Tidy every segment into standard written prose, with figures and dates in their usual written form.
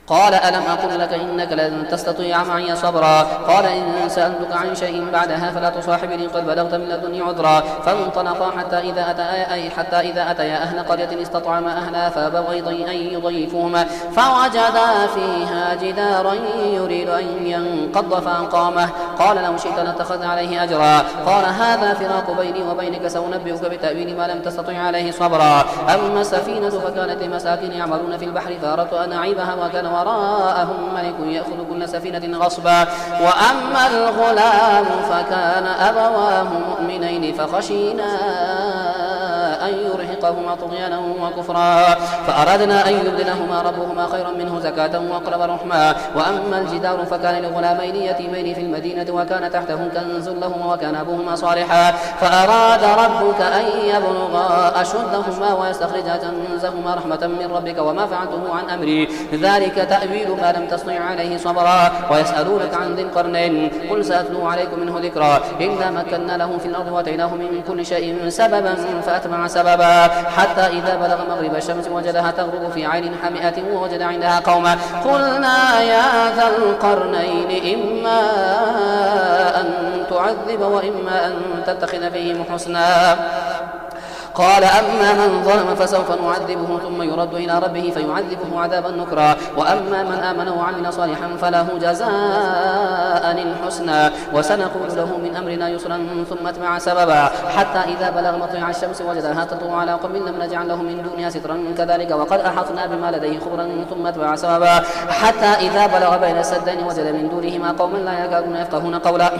قال ألم أقل لك إنك لن تستطيع معي صبرا قال إن سألتك عن شيء بعدها فلا تصاحبني قد بلغت من لدني عذرا فانطلقا حتى إذا أتيا أهل قرية استطعما أهلها فأبوا أن يضيفوهما فوجدا فيها جدارا يريد أن ينقض فأقامه قال لو شئت لاتخذنا عليه أجرا قال هذا فراق بيني وبينك سأنبئك بتأويل ما لم تستطع عليه صبرا أما السفينة فكانت لمساكين يعملون في البحر فأردت أن أعيبها وكان وراءهم ملك يأخذ كل سفينة غصبا وأما الغلام فكان أبواه مؤمنين فخشينا أن يرهقهما طغيانا وكفرا فأردنا أن يبدلهما ربهما خيرا منه زكاة وأقرب رحما وأما الجدار فكان لغلامين يتيمين في المدينة وكان تحته كنز لهما وكان أبوهما صالحا فأراد ربك أن يبلغا أشدهما ويستخرجا كنزهما رحمة من ربك وما فعلته عن أمري ذلك تأويل ما لم تستطع عليه صبرا ويسألونك عن ذي القرنين قل سأتلو عليكم منه ذكرا إنا مكنا له في الأرض وآتيناه من كل شيء سببا فأتبع سببا حتى إذا بلغ مغرب الشمس وجدها تغرب في عين حمئة ووجد عندها قوما قلنا يا ذا القرنين إما أن تعذب وإما أن تتخذ فيهم حسنا قال أما من ظلم فسوف نعذبه ثم يرد إلى ربه فيعذبه عذابا نكرا وأما من آمن وعمل صالحا فله جزاء الحسنى وسنقول له من أمرنا يسرا ثم اتبع سببا حتى إذا بلغ مطلع الشمس وجدها تطلع على قوم لم نجعل له من دونها سترا كذلك وقد أحطنا بما لديه خبرا ثم اتبع سببا حتى إذا بلغ بين السدين وجد من دونهما قوما لا يكادون يفقهون قولا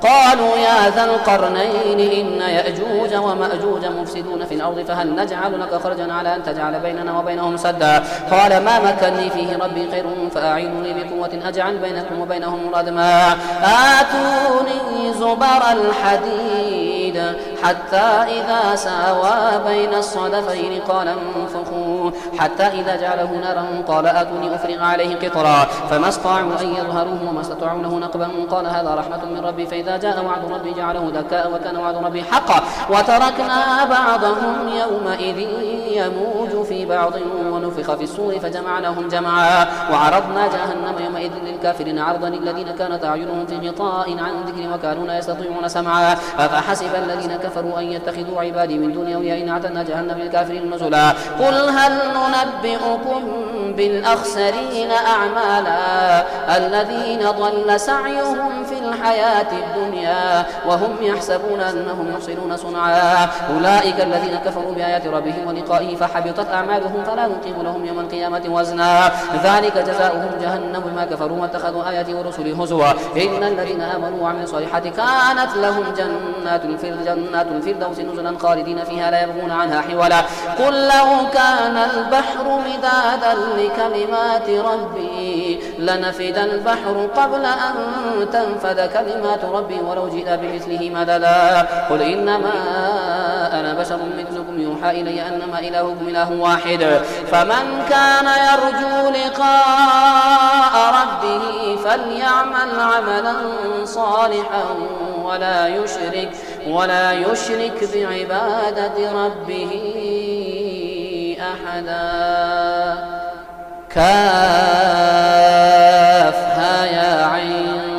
قالوا يا ذا القرنين إن يأجوج ومأجوج مفسدون في الأرض فهل نجعل لك خرجا على أن تجعل بيننا وبينهم سدا قال ما مكنني فيه ربي خير فأعينوني بقوة أجعل بينكم وبينهم ردما آتوني زبر الحديد حتى إذا ساوى بين الصدفين قال انفخوا حتى إذا جعله نارا قال آتوني أفرغ عليه قطرا فما استطاعوا أن يظهروه وما استطاعوا له نقبا قال هذا رحمة من ربي فإذا جاء وعد ربي جعله دكاء وكان وعد ربي حقا وتركنا بعضهم يومئذ يموج في بعض ونفخ في الصور فجمعناهم جمعا وعرضنا جهنم يومئذ للكافرين عرضا الذين كانت أعينهم في غطاء عن ذكري وكانوا لا يستطيعون سمعا أفحسب الذين كفروا أن يتخذوا عبادي من دون أولياء إن أعتدنا جهنم للكافرين نزلا قل هل ننبئكم بالأخسرين أعمالا الذين ضل سعيهم في الحياة الدنيا وهم يحسبون أنهم يحسنون صنعا أولئك الذين كفروا بآيات ربهم ولقائه فحبطت أعمالهم فلا نقيم لهم يوم القيامة وزنا ذلك جزاؤهم جهنم بما كفروا واتخذوا آياتي ورسلي هزوا إن الذين آمنوا وعملوا الصالحات كانت لهم جنات الفردوس نزلا خالدين فيها لا يبغون عنها حولا قل لو كان البحر مدادا لكلمات ربي لنفد البحر قبل أن تنفد كلمات ربي ولو جئنا بمثله مددا قل إنما أنا بشر مثلكم يوحى إلي أنما إلهكم إله واحد فمن كان يرجو لقاء ربه فليعمل عملا صالحا ولا يشرك بعبادة ربه أحدا كافها يا عين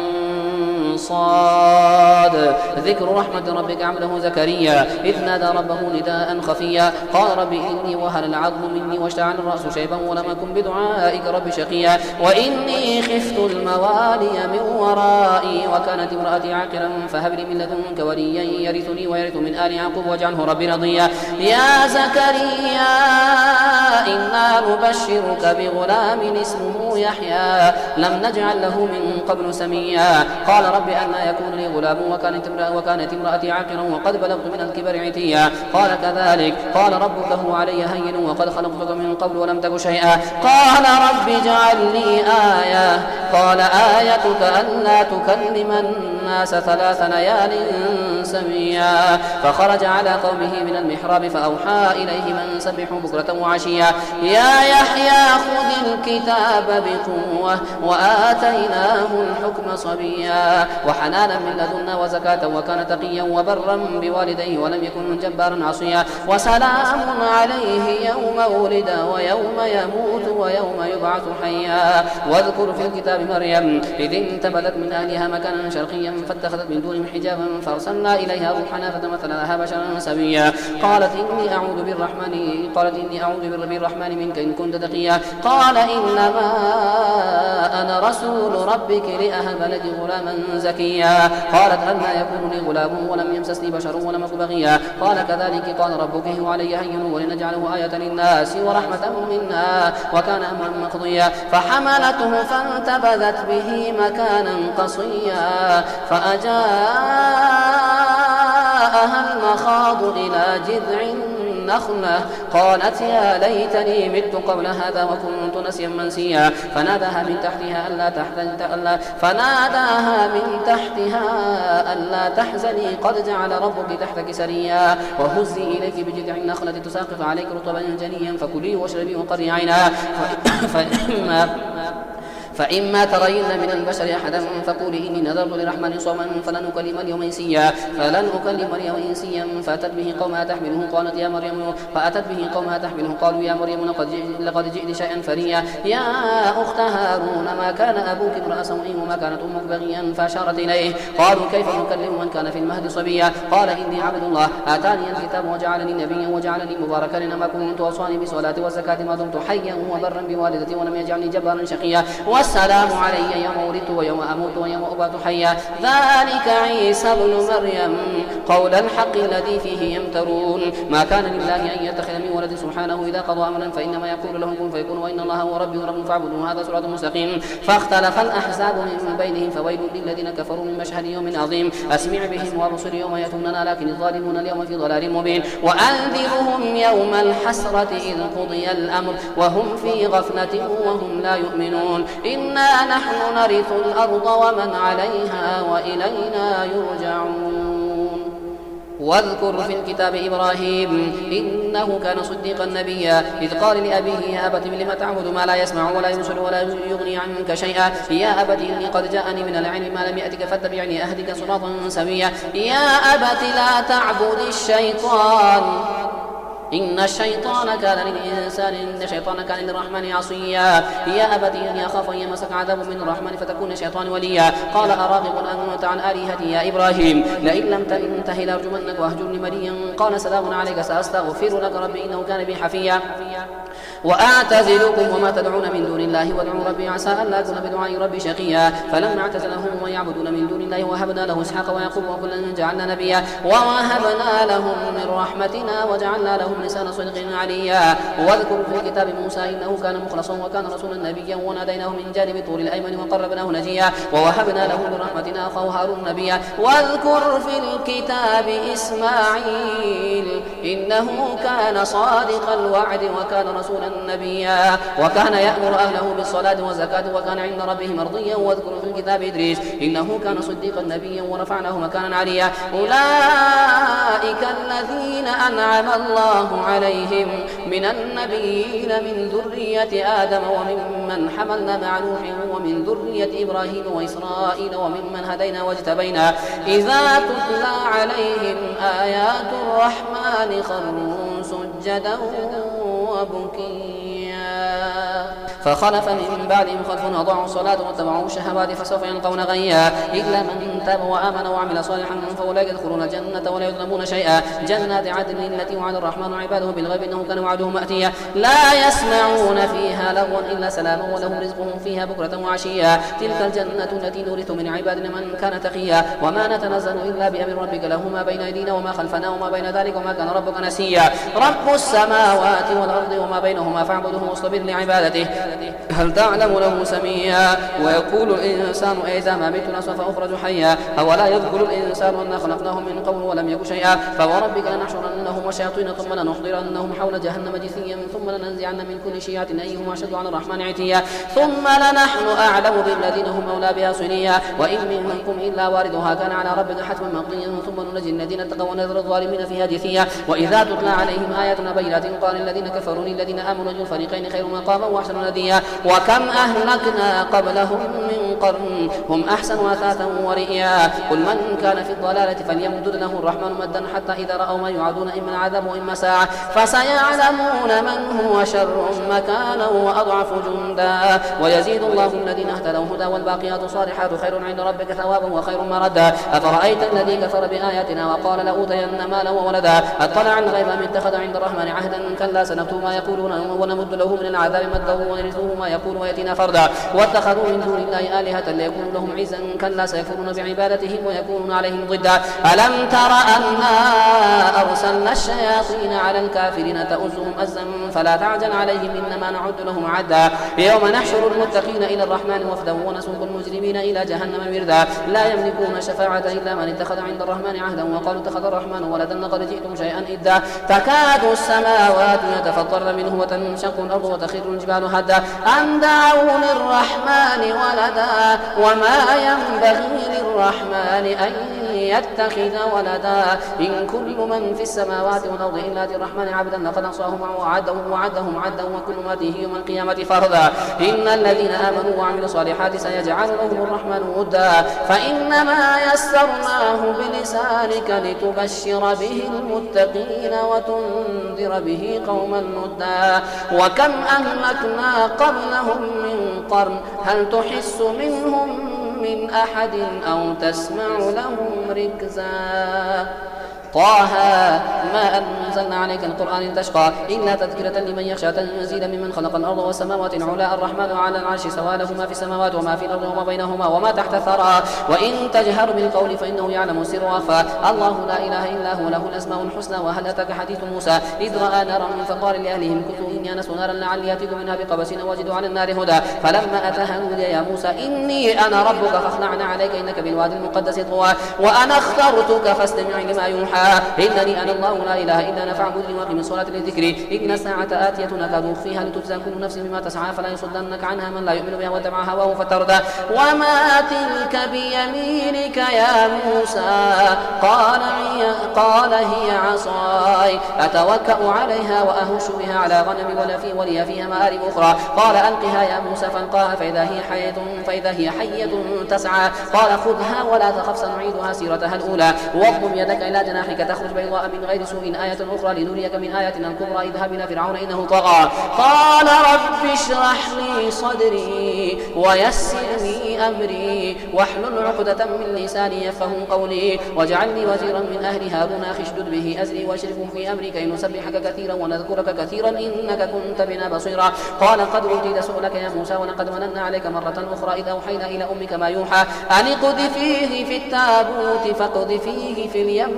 صاد ذكر رحمة ربك عبده زكريا إذ نادى ربه نداء خفيا قال رب إني وهن العظم مني واشتعل الرأس شيبا ولم أكن بدعائك رب شقيا وإني خفت الموالي من ورائي وكانت امرأتي عاقرا فهب لي من لدنك وليا يرثني ويرث من آل يعقوب واجعله ربي رضيا يا زكريا إنا نبشرك بغلام اسمه يحيى لم نجعل له من قبل سميا قال رب أنى يكون لي غلام وكانت امرأتي عاقرا وقد بلغت من الكبر عتيا قال كذلك قال ربك هو علي هين وقد خلقتك من قبل ولم تك شيئا قال رب اجعل لي آية قال آيتك ألا تكلم الناس 3 ليال سميا فخرج على قومه من المحراب فأوحى إليهم أن سبحوا بكرة وعشيا يا يحيى خذ الكتاب بقوة وآتيناه الحكم صبيا وحنانا من لدنا وزكاة وكان تقيا وبرا بوالديه ولم يكن جبارا عصيا وسلام عليه يوم ولد ويوم يموت ويوم يبعث حيا. واذكر في الكتاب مريم إذ انتبذت من أهلها مكانا شرقيا فاتخذت من دونهم حجابا فأرسلنا إليها روحنا فتمثل لها بشرا سويا. قالت إني أعوذ بالرحمن منك إن كنت تقيا. قال إنما أنا رسول ربك لأهب لك غلاما زكيا. قالت أنى يكون لي غلام ولم يمسسني بشر ولم أك بغيا. قال كذلك قال ربك هو علي هين ولنجعله آية للناس ورحمة منا وكان أمرا مقضيا. فحملته فانتبذت به مكانا قصيا فأجاءها المخاض إلى جذع النخلة قالت يا ليتني مت قبل هذا وكنت نسيا منسيا. فناداها من تحتها ألا تحزني قد جعل ربك تحتك سريا وهزي إليك بجذع النخلة تساقط عليك رطبا جنيا فكلي واشربي وقري عينا فإما ترين من البشر أحدا فقولي إني نذرت للرحمن صوما فلن أكلم اليوم إنسيا فأتت به قومها تحمله قالوا يا مريم لقد جئت شيئا فريا. يا أخت هارون ما كان أبوك امرأ سوء وما كانت أمك بغيا فأشارت إليه. قالوا كيف نكلم من كان في المهد صبيا. قال إني عبد الله آتاني الكتاب وجعلني نبيا وجعلني مباركا إنما كنت أوصاني بالصلاة والزكاة ما دمت حيا وبرا بوالدتي ولم يجعلني جبارا شقيا. والسلام علي يوم ولدت ويوم أموت ويوم أبعث حيا. ذلك عيسى ابن مريم قول الحق الذي فيه يمترون. ما كان لله أن يتخذ من ولد سبحانه إذا قضى أمرا فإنما يقول له كن فيكون وإن الله هو ربي ورب فاعبدوه هذا صراط مستقيم. فاختلف الأحزاب من بينهم فويل للذين كفروا من مشهد يوم عظيم. أسمع بهم وابصر يوم يأتوننا لكن الظالمون اليوم في ضلال مبين. وأنذرهم يوم الحسرة إذ قضي الأمر وهم في غفلة وهم لا يؤمنون. إنا نحن نرث الأرض ومن عليها وإلينا يرجعون. واذكر في الكتاب إبراهيم إنه كان صديقا نبيا إذ قال لأبيه يا أبت لم تعبد ما لا يسمع ولا يبصر ولا يغني عنك شيئا. يا أبت إني قد جاءني من العلم ما لم يأتك فاتبعني أهدك صراطا سويا. يا أبت لا تعبد الشيطان إن الشيطان كان للرحمن عصيا. يا أبت إني أخاف أن يمسك عذاب من الرحمن فتكون الشيطان وليا. قال أراغب أنت عن آلهتي يا إبراهيم لئن لم تنته لأرجمنك واهجرني مليا. قال سلام عليك سأستغفر لك ربي إنه كان بي حفيا. وأعتزلكم وما تدعون من دون الله وادعوا ربي عسى ألا أكون بدعاء ربي شقيا. فلما اعتزلهم ويعبدون من دون الله وهبنا له إسحاق ويعقوب وكلا جعلنا نبيا ووهبنا لهم من رحمتنا وجعلنا لهم لسان صدق عليا. واذكر في الكتاب موسى إنه كان مخلصا وكان رسولا نبيا وناديناه من جانب الطور الأيمن وقربناه نجيا ووهبنا له من رحمتنا أخاه هارون نبيا. واذكر في الكتاب إسماعيل إنه كان صادق الوعد وكان رسولا نبيا وكان يأمر أهله بالصلاة والزكاة وكان عند ربه مرضيا. واذكر في الكتاب إدريس إنه كان صديقا نبيا ورفعناه مكانا عليا. أولئك الذين أنعم الله عليهم من النبيين من ذرية آدم وممن حملنا مع نوح ومن ذرية إبراهيم وإسرائيل وممن هدينا واجتبينا إذا تتلى عليهم آيات الرحمن خروا سجدا وبكيا. فخلف من بعدهم خلف أضاعوا الصلاة واتبعوا الشهوات فسوف يلقون غيا. إلا من تاب وآمن وعمل صالحا فأولئك يدخلون الجنة ولا يظلمون شيئا. جنات عدن التي وعد الرحمن عباده بالغيب إنه كان وعده مأتيا. لا يسمعون فيها لغوا إلا سلاما ولهم رزقهم فيها بكرة وعشيا. تلك الجنة التي نورث من عبادنا من كان تقيا. وما نتنزل إلا بأمر ربك له ما بين أيدينا وما خلفنا وما بين ذلك وما كان ربك نسيا. رب السماوات والأرض وما بينهما فاعبده واصطبر لعبادته هل تعلم له سميا. ويقول الإنسان إذا ما مت لسوف أخرج حيا. أولا يذكر الإنسان أنا خلقناه من قبل ولم يك شيئا. فوربك لنحشرنهم وشياطين ثم لنحضرنهم حول جهنم جثيا ثم لننزعن من كل شيعة أيهم أشد على الرحمن عتيا. ثم لنحن أعلم بالذين هم أولى بها صليا. وإن منكم إلا واردها كان على ربك حتما مقضيا ثم ننجي الذين اتقوا ونذر الظالمين فيها جثيا. وإذا تتلى عليهم آياتنا بينات قال الذين كفروا للذين آمنوا أي الفريقين خير مقاما وأحسن نديا. ورئيا وكم أهلكنا قبلهم من قرن هم أحسن أثاثا ورئيا قل من كان في الضلالة فليمدد له الرحمن مدا حتى إذا رأوا ما يوعدون إما العذاب وإما ساعة فسيعلمون من هو شر مكانا وأضعف جندا ويزيد الله الذين اهتدوا هدى والباقيات الصالحات خير عند ربك ثوابا وخير مردا أفرأيت الذي كفر بآياتنا وقال لأوتين مالا وولدا أطلع الغيب أم اتخذ عند الرحمن عهدا كلا سنكتب ما يقولون ونمد له من العذاب مدا ونرثه ما يقول ويأتينا فردا واتخذوا من دون الله آلهة ليكونوا لهم عزا كلا سيكفرون بعبادتهم ويكونون عليهم ضدا ألم تر أنا أرسلنا الشياطين على الكافرين تؤزهم أزا فلا تعجل عليهم إنما نعد لهم عدا يوم نحشر المتقين إلى الرحمن وفدا ونسوق المجرمين إلى جهنم وردا لا يملكون الشفاعة إلا من اتخذ عند الرحمن عهدا وقالوا اتخذ الرحمن ولدا لقد جئتم شيئا إدا تكاد السماوات يتفطرن منه وتنشق الأرض وتخر الجبال هدا أن دعوا للرحمن ولدا وما ينبغي للرحمن أن يتخذ ولدا إن كل من في السماوات والأرض إلا ذي الرحمن عبدا لقد أحصاهم وعدهم عدا وكل ما فيه يوم القيامة فردا إن الذين آمنوا وعملوا الصالحات سيجعل لهم الرحمن ودا فإنما يسرناه بلسانك لتبشر به المتقين وتنذر به قوما ندا وكم أهلكنا قبلهم من قرن هل تحس منهم من أحد أو تسمع لهم ركزا طه ما أنزلنا عليك القرآن لتشقى إلا تذكرة لمن يخشى تنزيلا ممن خلق الأرض والسماوات العلى الرحمن على العرش سواء له ما في السماوات وما في الأرض وما بينهما وما تحت الثرى وإن تجهر بالقول فإنه يعلم السر وأخفى الله لا إله إلا هو له الأسماء الحسنى وهل أتاك حديث موسى إذ رأى نارا فقال لأهلهم كثوا إني آنست نارا لعلي آتيكم منها بقبس وجدوا على النار هدى فلما أتاها نودي يا موسى إني أنا ربك فاخلعنا عليك إنك بالوادي المقدس طوى وأنا اخترتك فاستمع لما يوحى إنني أنا الله لا إله إلا أنا فاعبدني وأقم الصلاة لذكري إن الساعة آتية أكاد أخفيها لتجزى كل نفس بما تسعى فلا يصدنك عنها من لا يؤمن بها واتبع هواه فتردى وما تلك بيمينك يا موسى قال هي عصاي أتوكأ عليها وأهش بها على غنمي ولي فيها مآرب أخرى قال ألقها يا موسى فألقاها فإذا هي حية تسعى قال خذها ولا تخف سنعيدها سيرتها الأولى واضم يدك إلى جناحك تخرج بيضاء من غير سوء آية أخرى لنريك من آياتنا الكبرى اذهب إلى فرعون إنه طغى قال رب اشرح لي صدري ويسر لي أمري واحلل عقدة من لساني يفقهوا قولي واجعل لي وزيرا من أهل هارون أخي اشدد به أزري واشركه في أمري كي نسبحك كثيرا ونذكرك كثيرا إنك كنت بنا بصيرا قال قد أوتيت سؤلك يا موسى ولقد مننا عليك مرة أخرى إذا أوحينا إلى أمك ما يوحى أن اقذفيه في التابوت فاقذفيه في اليم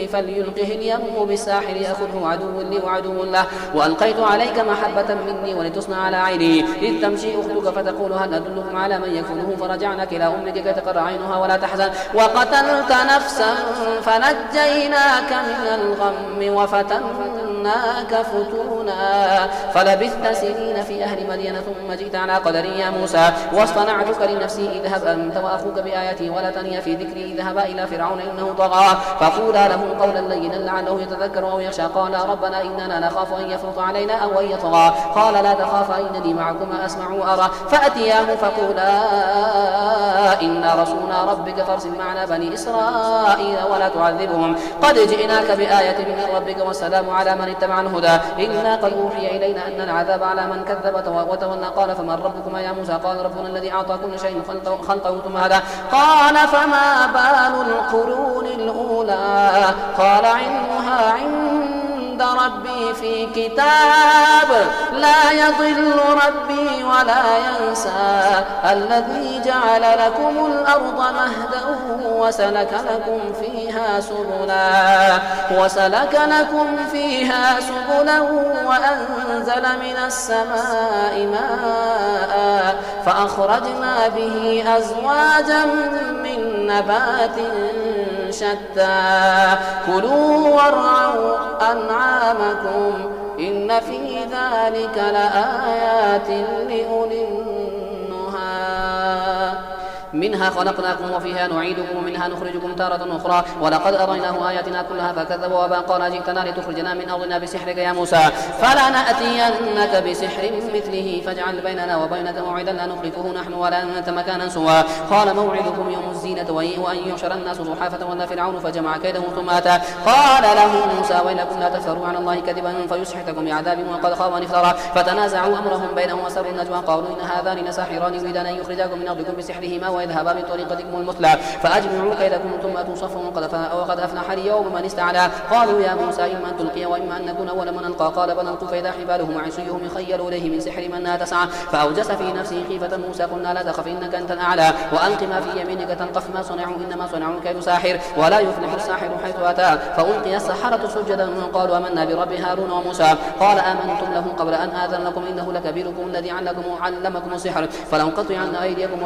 فليلقه اليم بالساحل يأخذه عدو لي وعدو له وألقيت عليك محبة مني ولتصنع على عيني إذ تمشي أختك فتقول هل أدلكم على من يكفله فرجعنك إلى أمك كي تقر عينها ولا تحزن وقتلت نفسا فنجيناك من الغم وفتناك فتونا فلبثت سنين في أهل مدينة ثم جئت على قدري يا موسى واصطنعتك لنفسي اذهب أنت وأخوك بآياتي ولا تنيا في ذكري اذهبا إلى فرعون إنه طغى فقولا له قولا لينا لعله يتذكر أو يخشى قال ربنا إننا نخاف أن يفرط علينا أو أن يطغى قال لا تخافا إنني معكما أسمع وأرى فأتياه فقولا إنا رسولنا ربك فارسل معنا بني إسرائيل ولا تعذبهم قد جئناك بآية من ربك والسلام على من اتبع الهدى إنا قد أوحي إلينا أن العذاب على من كذب وتولى قال فمن ربكما يا موسى قال ربنا الذي أعطى كل شيء خلقه ثم هدى قال فما بال القرون الأولى قال علمها عند ربي في كتاب لا يضل ربي ولا ينسى الذي جعل لكم الأرض مهدا وسلك لكم فيها سبلا وأنزل من السماء ماء فأخرجنا به أزواجا من نبات شتى كلوا وارعوا أنعامكم إن في ذلك لآيات لأولي النهى منها خلقناكم وفيها نعيدكم ومنها نخرجكم تارة أخرى ولقد أريناه آياتنا كلها فكذب وأبى قال جئتنا لتخرجنا من أرضنا بسحرك يا موسى فلنأتينك بسحر مثله فاجعل بيننا وبينك موعدا لا نخلفه نحن ولا أنت مكانا سوى قال موعدكم يوم الزينة وأن يحشر الناس ضحى فتولى فرعون فجمع كيده ثم أتى قال له موسى ويلكم لا تفتروا على الله كذبا فيسحتكم بعذاب وقد خاب من افترى فتنازعوا أمرهم بينهم وسروا النجوى قالوا إن هذان لساحران يريدان أن يخرجاكم من أرضكم بسحرهما ويذهبا بطريقتكم المثلى فأجمعوا كيدكم ثم أتوا صفا وقد أفلح اليوم من استعلى قالوا يا موسى إما أن تلقي وإما أن نكون أول من ألقى قال بل ألقوا فإذا حبالهم وعصيهم يخيل إليه من سحر من لا تسعى فأوجس في نفسه خيفة موسى قلنا لا تخف إنك أنت الأعلى وألق ما في يمينك تلقف ما صنعوا إنما صنعوا كيد ساحر ولا يفلح الساحر حيث أتى فألقي السحرة سجدا قالوا آمنا برب هارون وموسى قال آمنتم له قبل أن آذن لكم إنه لكبيركم الذي علمكم السحر فلنقطعن أيديكم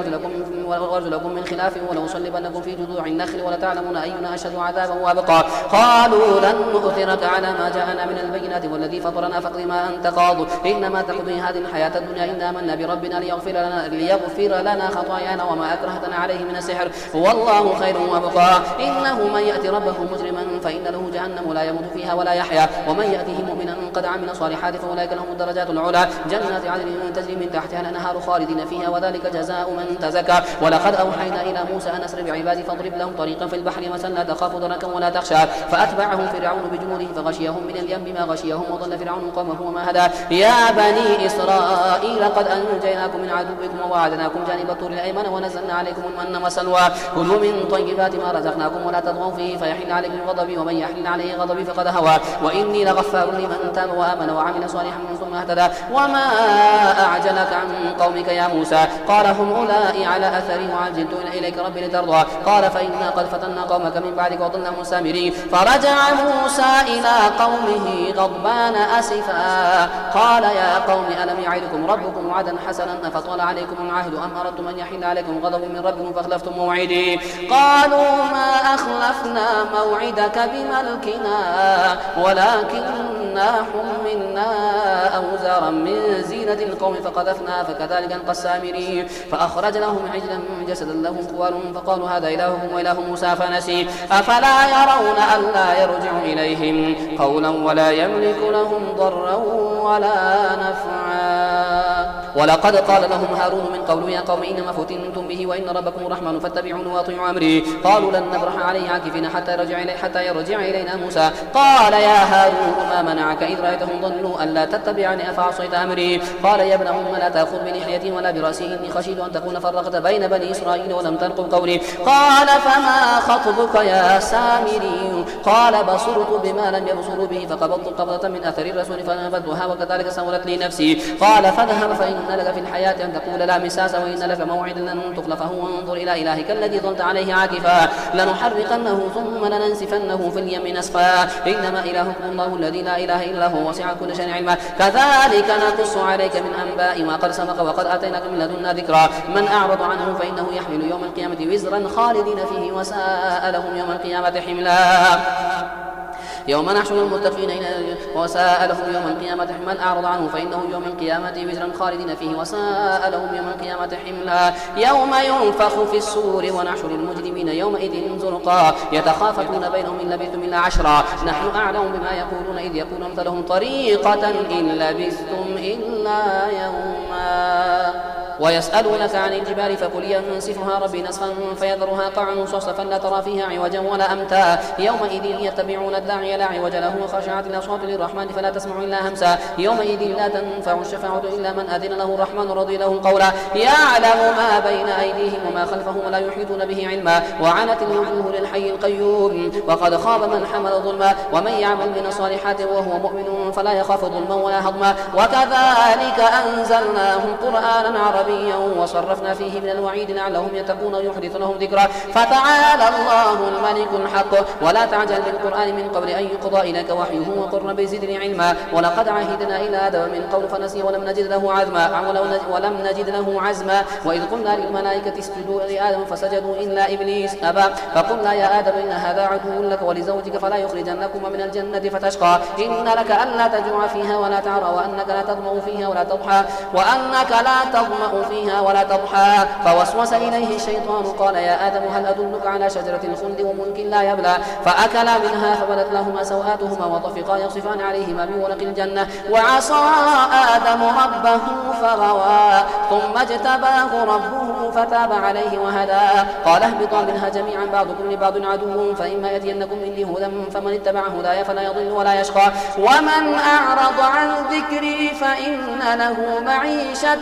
وارجلكم من خلاف ولأصلبنكم في جذوع النخل ولتعلمون أينا أشد عذابا وأبقى قالوا لن نؤثرك على ما جاءنا من البينات والذي فطرنا فاقض ما أنت قاض إنما تقضي هذه الحياة الدنيا إنا آمنا بربنا ليغفر لنا خطايانا وما أكرهتنا عليه من السحر والله خير وأبقى إنه من يأتي ربه مجرما فإن له جهنم لا يموت فيها ولا يحيا ومن يأته مؤمنا قد عمل صالحات فأولئك لهم الدرجات العلى جنات عدن تجري من تحتها الأنهار خالدين فيها وذلك جزاء من تزكى ولقد أوحينا إلى موسى أن أسر بعبادي فاضرب لهم طريقا في البحر يبسا لا تخاف دركا ولا تخشى فأتبعهم فرعون بجنوده فغشيهم من اليم بما غشيهم وضل فرعون قومه وما هدى يا بني إسرائيل قد أنجيناكم من عدوكم ووعدناكم جانب الطور الأيمن ونزلنا عليكم المن والسلوى كلوا من طيبات ما رزقناكم ولا تطغوا فيه فيحل عليكم غضبي ومن يحل عليه غضبي فقد هوى وإني لغفار لمن تاب وآمن وعمل صالحا ثم اهتدى وما أعجلك عن قومك يا موسى قال هم أولئك على أثري وعجلت إليك ربي لترضى قال فإنا قد فتنا قومك من بعدك وضلهم سامرين فرجع موسى إلى قومه غضبان أسفا قال يا قوم ألم يعدكم ربكم وعدا حسنا أفطال عليكم العهد أم أردتم أن يحل عليكم غضب من ربكم فاخلفتم موعدي قالوا ما أخلفنا موعدك بملكنا ولكننا حملنا أوزارا من زينة القوم فقذفنا فكذلك ألقى السامري فأخرج لهم عجلا جسدا له خوار فقالوا هذا إلهكم وإله موسى فنسي أفلا يرون ألا يرجع إليهم قولا ولا يملك لهم ضرا ولا نفعا ولقد قال لهم هارون من قبل يا قوم إنما فتنتم به وإن ربكم الرحمن فاتبعون وأطيعوا أمري قالوا لن نبرح عليه عاكفين حتى يرجع إلينا موسى قال يا هارون ما منعك إذ رأيتهم ضلوا ألا تتبعني أفعصيت أمري قال يا ابن أم لا تأخذ بلحيتي ولا برأسي إني خشيت أن تكون فرقت بين بني إسرائيل ولم ترقب قولي قال فما خطبك يا سامري قال بصرت بما لم يبصروا به فقبضت قبضة من أثر الرسول فنبذتها وكذلك سولت لي نفسي قال فاذهب فإن لك في الحياة أن تقول لا مساس وإن لك موعدا لن تخلفه وانظر إلى إلهك الذي ظلت عليه عاكفا لنحرقنه ثم لننسفنه في اليم نسفا إنما إلهكم الله الذي لا إله إلا هو وسع كل شيء علما كذلك نقص عليك من أنباء ما قد سبق وقد آتيناك من لدنا ذكرا من أعرض عنه فإنه يحمل يوم القيامة وزرا خالدين فيه وساء لهم يوم القيامة حملا يوم نحشر المتقين وساء لهم يوم القيامة من أعرض عنه فإنه يوم القيامة وزرا خالدين فيه وساء لهم يوم القيامة حملا يوم ينفخ في السور ونحشر المجرمين يومئذ زرقا يتخافتون بينهم إن لبثتم إلا عشرا نحن أعلم بما يقولون إذ يقول أمثلهم طريقة إن لبثتم إلا يوما ويسألونك عن الجبال فقل ينسفها ربي نسفا فيذرها قاعا صفصفا لا ترى فيها عوجا ولا أمتا يومئذ يتبعون الداعي لا عوج له وخشعت الأصوات للرحمن فلا تسمع إلا همسا يومئذ لا تنفع الشفاعة إلا من أذن له الرحمن رضي له قولا يعلم ما بين أيديهم وما خلفهم ولا يحيطون به علما وعنت الوجوه للحي القيوم وقد خاب من حمل ظلما ومن يعمل من الصالحات وهو مؤمن فلا يخاف ظلما ولا هضما وكذلك أنزلناه قرآنا عربيا وصرفنا فيه من الوعيد لعلهم يتقون يحدث لهم ذكرا فتعالى الله الملك الحق ولا تعجل بالقرآن من قبل أن يقضى إليك وحيه وقل رب زدني علما ولقد عهدنا إلى آدم من قبل فنسي ولم نجد له عزما وإذ قلنا للملائكة اسجدوا لآدم فسجدوا إلا إبليس أبى فقلنا يا آدم إن هذا عدو لك ولزوجك فلا يخرجنكما من الجنة فتشقى إن لك ألا تجوع فيها ولا تعرى وأنك لا تظمأ فيها ولا تضحى وأنك لا تظمأ تطغوا فيها ولا تضحى. فوسوس إليه الشيطان قال يا آدم هل أدلك على شجرة الخلد وملك لا يبلى؟ فأكلا منها فبدت لهما سوآتهما وطفقا يخصفان عليهما من ورق الجنة. وعصى آدم ربه فغوى ثم اجتباه ربه فتاب عليه وهدى. قال اهبطا منها جميعا بعضكم لبعض عدو فإما يأتينكم مني هدى فمن اتبع هداي فلا يضل ولا يشقى ومن أعرض عن ذكري فإن له معيشة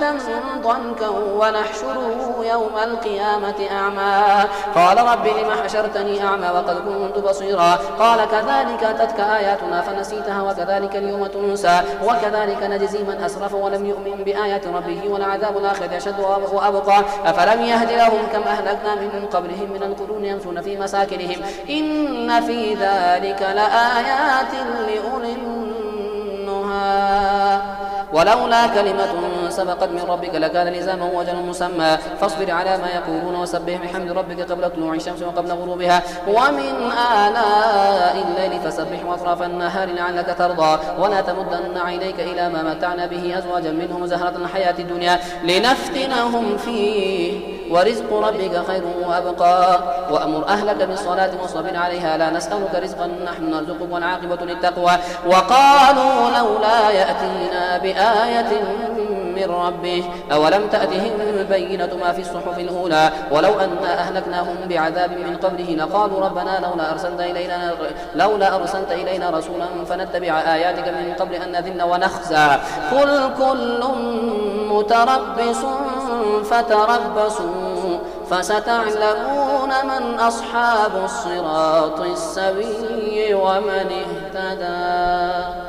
ضنكا ونحشره يوم القيامة أعمى. قال رب لم حشرتني أعمى وقد كنت بصيرا. قال كذلك أتتك آياتنا فنسيتها وكذلك اليوم تنسى وكذلك نجزي من أسرف ولم يؤمن بآيات ربه ولعذاب الآخرة أشد وأبقى. أفلم يهد لهم كم أهلكنا من قبلهم من القرون يمشون في مساكنهم إن في ذلك لآيات لأولي النهى. ولولا كلمة سبقت من ربك لكان لزاما وأجل مسمى. فاصبر على ما يقولون وسبح بحمد ربك قبل طلوع الشمس وقبل غروبها ومن آلاء الليل فسبح وأطراف النهار لعلك ترضى. ولا تمدن عينيك إلى ما متعنا به أزواجا منهم زهرة الحياة الدنيا لنفتنهم فيه ورزق ربك خير وأبقى. وأمر أهلك بالصلاة واصطبر عليها لا نسألك رزقا نحن نرزقك والعاقبة للتقوى. وقالوا لولا يأتينا بآية من ربه أولم تأتهم بينة ما في الصحف الأولى ولو أنا أهلكناهم بعذاب من قبله لقالوا ربنا لولا أرسلت إلينا رسولا فنتبع آياتك من قبل أن نذل ونخزى. قل كل متربص فتربصوا فستعلمون من أصحاب الصراط السوي ومن اهتدى.